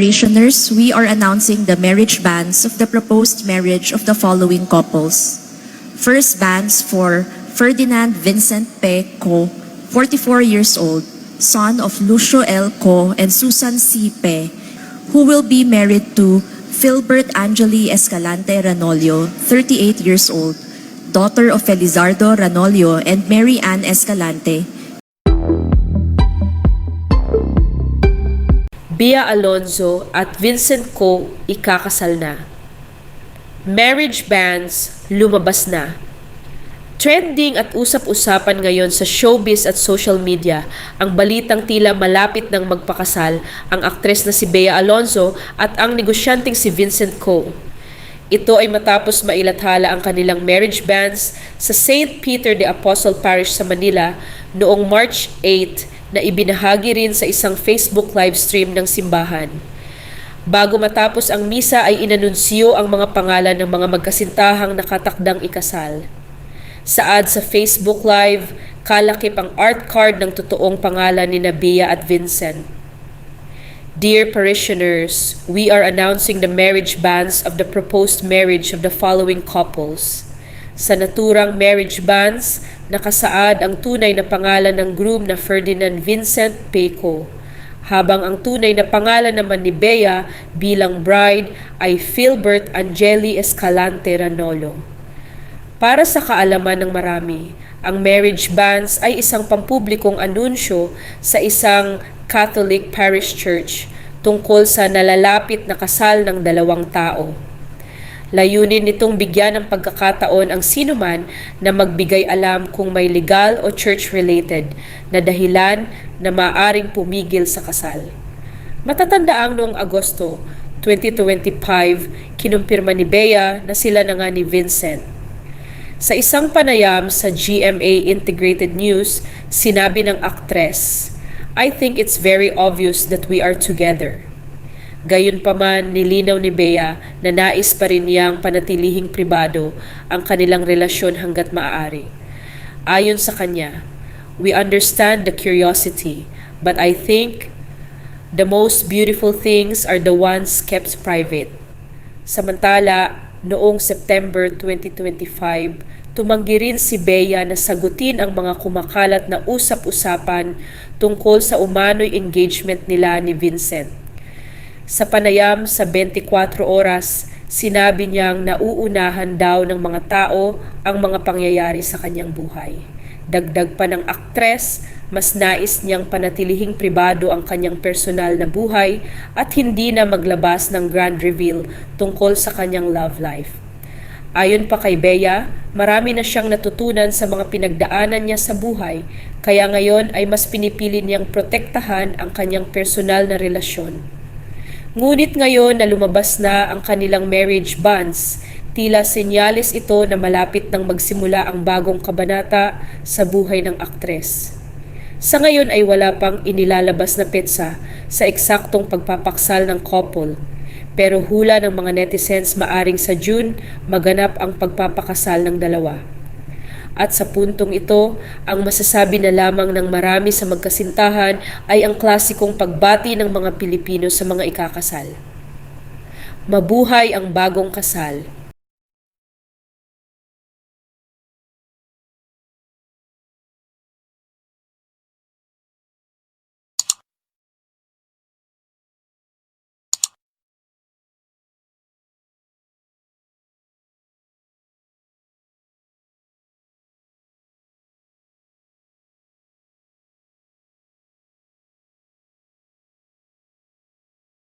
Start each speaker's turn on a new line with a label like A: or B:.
A: Parishioners, we are announcing the marriage bans of the proposed marriage of the following couples. First bans for Ferdinand Vincent P. Co., 44 years old, son of Lucio L. Co. and Susan C. P., who will be married to Philbert Angeli Escalante Ranolio, 38 years old, daughter of Felizardo Ranolio and Mary Ann Escalante.
B: Bea Alonzo at Vincent Co. ikakasal na. Marriage bans lumabas na. Trending at usap-usapan ngayon sa showbiz at social media ang balitang tila malapit ng magpakasal ang aktres na si Bea Alonzo at ang negosyanteng si Vincent Co. Ito ay matapos mailathala ang kanilang marriage bans sa St. Peter the Apostle Parish sa Manila noong March 8 na ibinahagi rin sa isang Facebook live stream ng simbahan. Bago matapos ang misa ay inanunsyo ang mga pangalan ng mga magkasintahang nakatakdang ikasal. Saad sa Facebook Live, kalakip ang art card ng totoong pangalan ni Bea at Vincent. Dear parishioners, we are announcing the marriage bans of the proposed marriage of the following couples. Sa naturang marriage bans, nakasaad ang tunay na pangalan ng groom na Ferdinand Vincent P. Co., habang ang tunay na pangalan naman ni Bea bilang bride ay Philbert Angeli Escalante Ranolo. Para sa kaalaman ng marami, ang marriage bans ay isang pampublikong anunsyo sa isang Catholic parish church tungkol sa nalalapit na kasal ng dalawang tao. Layunin nitong bigyan ng pagkakataon ang sinuman na magbigay alam kung may legal o church-related na dahilan na maaring pumigil sa kasal. Matatandaang noong Agosto 2025, kinumpirma ni Bea na sila na nga ni Vincent. Sa isang panayam sa GMA Integrated News, sinabi ng aktres, "I think it's very obvious that we are together." Gayunpaman, nilinaw ni Bea na nais pa rin niyang panatilihing pribado ang kanilang relasyon hanggat maaari. Ayon sa kanya, "We understand the curiosity, but I think the most beautiful things are the ones kept private." Samantala, noong September 2025, tumanggi rin si Bea na sagutin ang mga kumakalat na usap-usapan tungkol sa umano'y engagement nila ni Vincent. Sa panayam sa 24 oras, sinabi niyang nauunahan daw ng mga tao ang mga pangyayari sa kanyang buhay. Dagdag pa ng aktres, mas nais niyang panatilihing pribado ang kanyang personal na buhay at hindi na maglabas ng grand reveal tungkol sa kanyang love life. Ayon pa kay Bea, marami na siyang natutunan sa mga pinagdaanan niya sa buhay, kaya ngayon ay mas pinipili niyang protektahan ang kanyang personal na relasyon. Ngunit ngayon na lumabas na ang kanilang marriage bans, tila senyales ito na malapit nang magsimula ang bagong kabanata sa buhay ng aktres. Sa ngayon ay wala pang inilalabas na petsa sa eksaktong pagpapaksal ng couple, pero hula ng mga netizens maaring sa June maganap ang pagpapakasal ng dalawa. At sa puntong ito, ang masasabi na lamang ng marami sa magkasintahan ay ang klasikong pagbati ng mga Pilipino sa mga ikakasal. Mabuhay ang bagong kasal!